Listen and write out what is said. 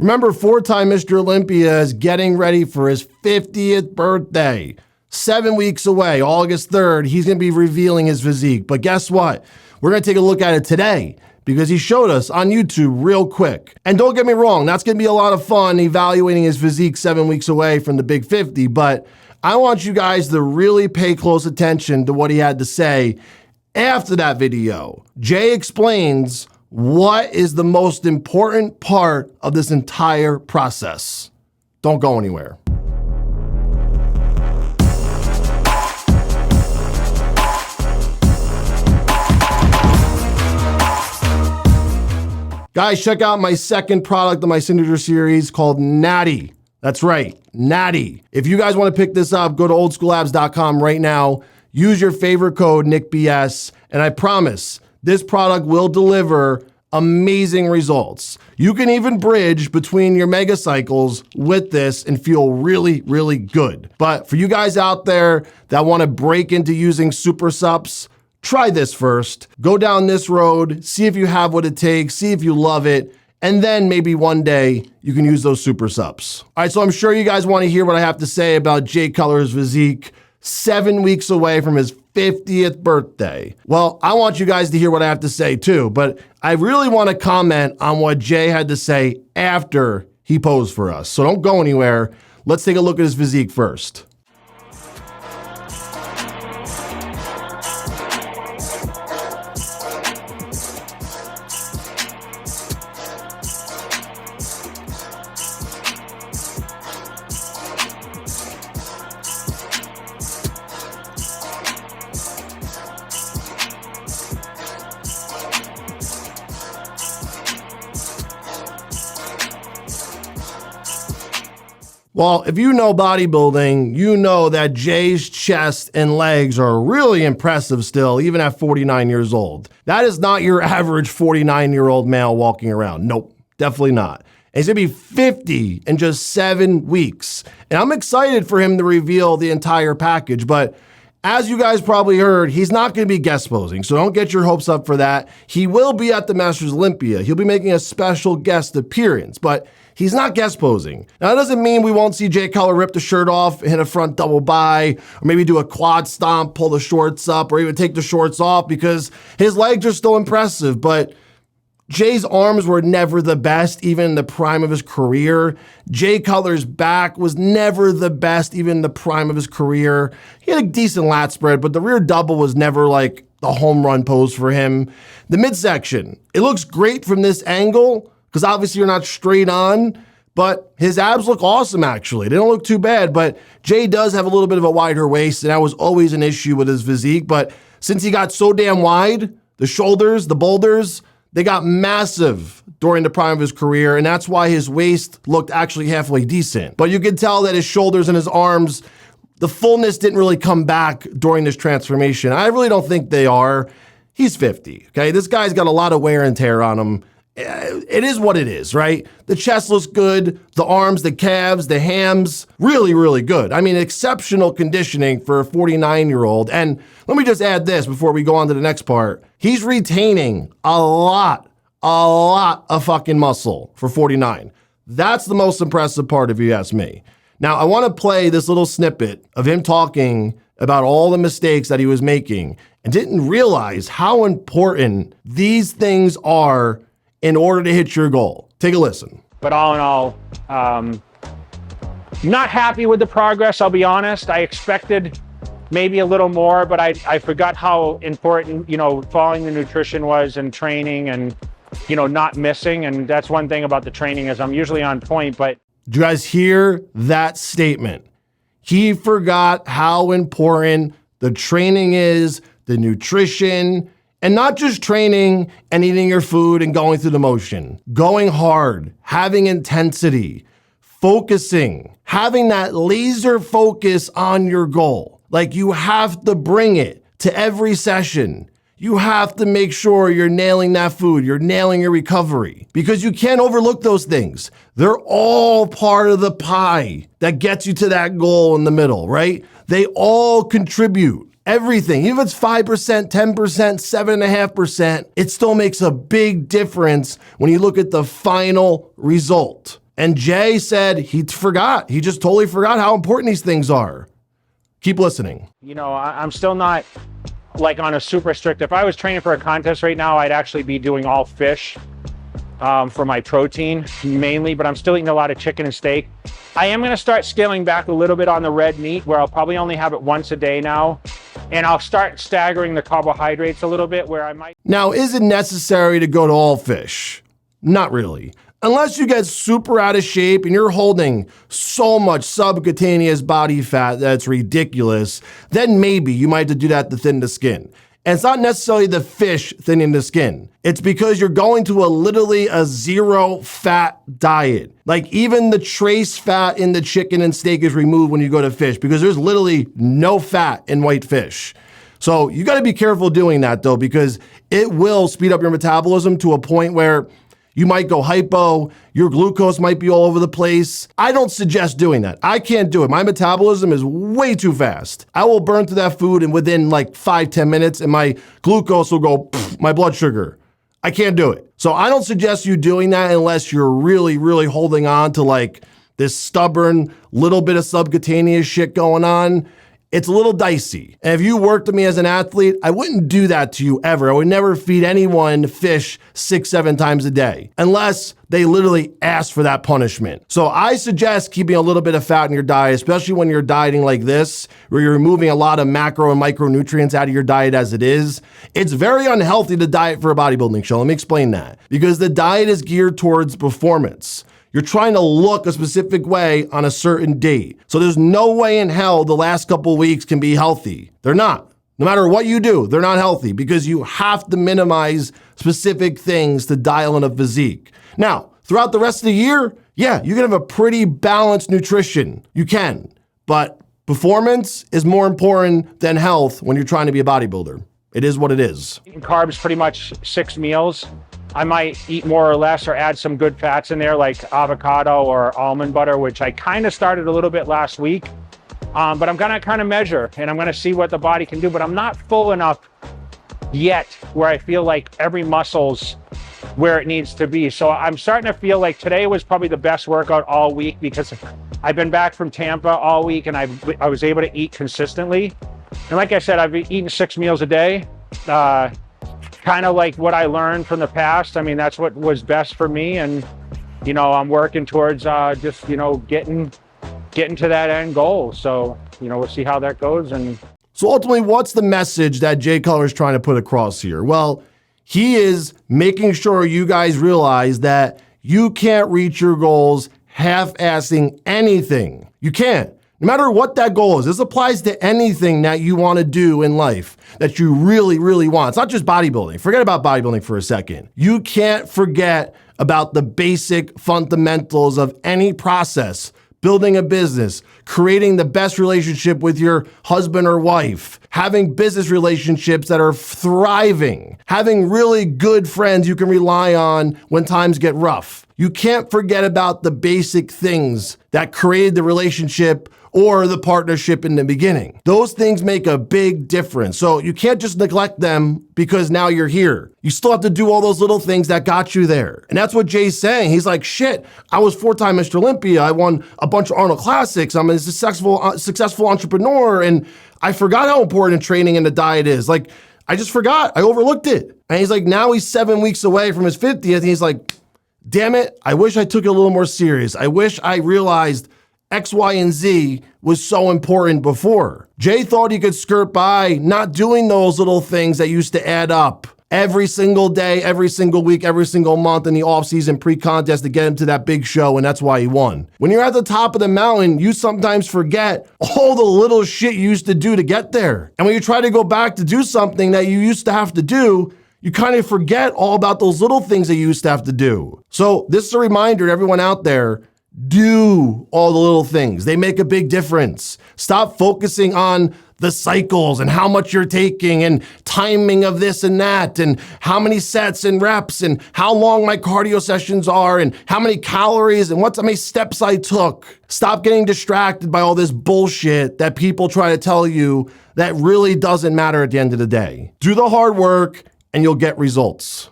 Remember, four-time Mr. Olympia is getting ready for his 50th birthday. 7 weeks away, August 3rd, he's going to be revealing his physique. But guess what? We're going to take a look at it today because he showed us on YouTube real quick. And don't get me wrong, that's going to be a lot of fun evaluating his physique 7 weeks away from the Big 50. But I want you guys to really pay close attention to what he had to say after that video. Jay explains what is the most important part of this entire process. Don't go anywhere. Guys, check out my second product of my signature series called Natty. That's right, Natty. If you guys want to pick this up, go to oldschoolabs.com right now. Use your favorite code, NickBS, and I promise this product will deliver amazing results. You can even bridge between your mega cycles with this and feel really, really good. But for you guys out there that want to break into using super sups, try this first. Go down this road, see if you have what it takes, see if you love it, and then maybe one day you can use those super subs. All right, so I'm sure you guys want to hear what I have to say about Jay Cutler's physique 7 weeks away from his 50th birthday. Well, I want you guys to hear what I have to say too, but I really want to comment on what Jay had to say after he posed for us. So don't go anywhere. Let's take a look at his physique first. Well, if you know bodybuilding, you know that Jay's chest and legs are really impressive still, even at 49 years old. That is not your average 49-year-old male walking around. Nope, definitely not. And he's gonna be 50 in just 7 weeks. And I'm excited for him to reveal the entire package, but as you guys probably heard, he's not gonna be guest posing, so don't get your hopes up for that. He will be at the Masters Olympia. He'll be making a special guest appearance, but he's not guest posing. Now, that doesn't mean we won't see Jay Cutler rip the shirt off, hit a front double bi, or maybe do a quad stomp, pull the shorts up, or even take the shorts off because his legs are still impressive. But Jay's arms were never the best, even in the prime of his career. Jay Cutler's back was never the best, even in the prime of his career. He had a decent lat spread, but the rear double was never like the home run pose for him. The midsection, it looks great from this angle, because obviously you're not straight on, but his abs look awesome actually. They don't look too bad, but Jay does have a little bit of a wider waist, and that was always an issue with his physique, but since he got so damn wide, the shoulders, the boulders, they got massive during the prime of his career, and that's why his waist looked actually halfway decent. But you could tell that his shoulders and his arms, the fullness didn't really come back during this transformation. I really don't think they are. He's 50, okay? This guy's got a lot of wear and tear on him. It is what it is, right? The chest looks good, the arms, the calves, the hams, really, really good. I mean, exceptional conditioning for a 49-year-old. And let me just add this before we go on to the next part. He's retaining a lot of fucking muscle for 49. That's the most impressive part if you ask me. Now, I want to play this little snippet of him talking about all the mistakes that he was making and didn't realize how important these things are in order to hit your goal. Take a listen. But all in all, not happy with the progress, I'll be honest. I expected maybe a little more, but I forgot how important, following the nutrition was and training and, not missing. And that's one thing about the training is I'm usually on point, but. Do you guys hear that statement? He forgot how important the training is, the nutrition, and not just training and eating your food and going through the motion. Going hard, having intensity, focusing, having that laser focus on your goal. Like you have to bring it to every session. You have to make sure you're nailing that food, you're nailing your recovery, because you can't overlook those things. They're all part of the pie that gets you to that goal in the middle, right? They all contribute. Everything, even if it's 5%, 10%, 7.5%, it still makes a big difference when you look at the final result. And Jay said he forgot. He just totally forgot how important these things are. Keep listening. You know, I'm still not like on a super strict. If I was training for a contest right now, I'd actually be doing all fish for my protein mainly, but I'm still eating a lot of chicken and steak. I am going to start scaling back a little bit on the red meat, where I'll probably only have it once a day now. And I'll start staggering the carbohydrates a little bit, where I might. Now, is it necessary to go to all fish? Not really. Unless you get super out of shape and you're holding so much subcutaneous body fat that it's ridiculous, then maybe you might have to do that to thin the skin. And it's not necessarily the fish thinning the skin. It's because you're going to literally a zero fat diet. Like even the trace fat in the chicken and steak is removed when you go to fish, because there's literally no fat in white fish. So you got to be careful doing that though, because it will speed up your metabolism to a point where you might go hypo, your glucose might be all over the place. I don't suggest doing that. I can't do it. My metabolism is way too fast. I will burn through that food and within like 5-10 minutes and my glucose will go, my blood sugar. I can't do it. So I don't suggest you doing that unless you're really, really holding on to like this stubborn little bit of subcutaneous shit going on. It's a little dicey. And if you worked with me as an athlete, I wouldn't do that to you ever. I would never feed anyone fish 6-7 times a day, unless they literally ask for that punishment. So I suggest keeping a little bit of fat in your diet, especially when you're dieting like this, where you're removing a lot of macro and micronutrients out of your diet as it is. It's very unhealthy to diet for a bodybuilding show. Let me explain that. Because the diet is geared towards performance. You're trying to look a specific way on a certain date. So there's no way in hell the last couple of weeks can be healthy. They're not. No matter what you do, they're not healthy, because you have to minimize specific things to dial in a physique. Now, throughout the rest of the year, yeah, you can have a pretty balanced nutrition. You can. But performance is more important than health when you're trying to be a bodybuilder. It is what it is. Eating carbs pretty much 6 meals. I might eat more or less or add some good fats in there, like avocado or almond butter, which I kind of started a little bit last week. But I'm gonna kind of measure and I'm gonna see what the body can do, but I'm not full enough yet where I feel like every muscle's where it needs to be. So I'm starting to feel like today was probably the best workout all week, because I've been back from Tampa all week and I was able to eat consistently. And like I said, I've been eating 6 meals a day. Kind of like what I learned from the past. I mean, that's what was best for me. And, you know, I'm working towards just, you know, getting to that end goal. So, you know, we'll see how that goes. And so ultimately, what's the message that Jay Cutler is trying to put across here? Well, he is making sure you guys realize that you can't reach your goals half-assing anything. You can't. No matter what that goal is, this applies to anything that you want to do in life that you really, really want. It's not just bodybuilding. Forget about bodybuilding for a second. You can't forget about the basic fundamentals of any process. Building a business, creating the best relationship with your husband or wife, having business relationships that are thriving, having really good friends you can rely on when times get rough. You can't forget about the basic things that created the relationship or the partnership in the beginning. Those things make a big difference. So you can't just neglect them because now you're here. You still have to do all those little things that got you there. And that's what Jay's saying. He's like, shit, I was 4-time Mr. Olympia. I won a bunch of Arnold Classics. I'm a successful entrepreneur. And I forgot how important training and the diet is. Like, I just forgot. I overlooked it. And he's like, now he's 7 weeks away from his 50th. And he's like, damn it, I wish I took it a little more serious. I wish I realized X, Y, and Z was so important before. Jay thought he could skirt by not doing those little things that used to add up every single day, every single week, every single month in the offseason pre-contest to get him to that big show, and that's why he won. When you're at the top of the mountain, you sometimes forget all the little shit you used to do to get there. And when you try to go back to do something that you used to have to do, you kind of forget all about those little things that you used to have to do. So this is a reminder to everyone out there, do all the little things. They make a big difference. Stop focusing on the cycles and how much you're taking and timing of this and that and how many sets and reps and how long my cardio sessions are and how many calories and how many steps I took. Stop getting distracted by all this bullshit that people try to tell you that really doesn't matter at the end of the day. Do the hard work and you'll get results.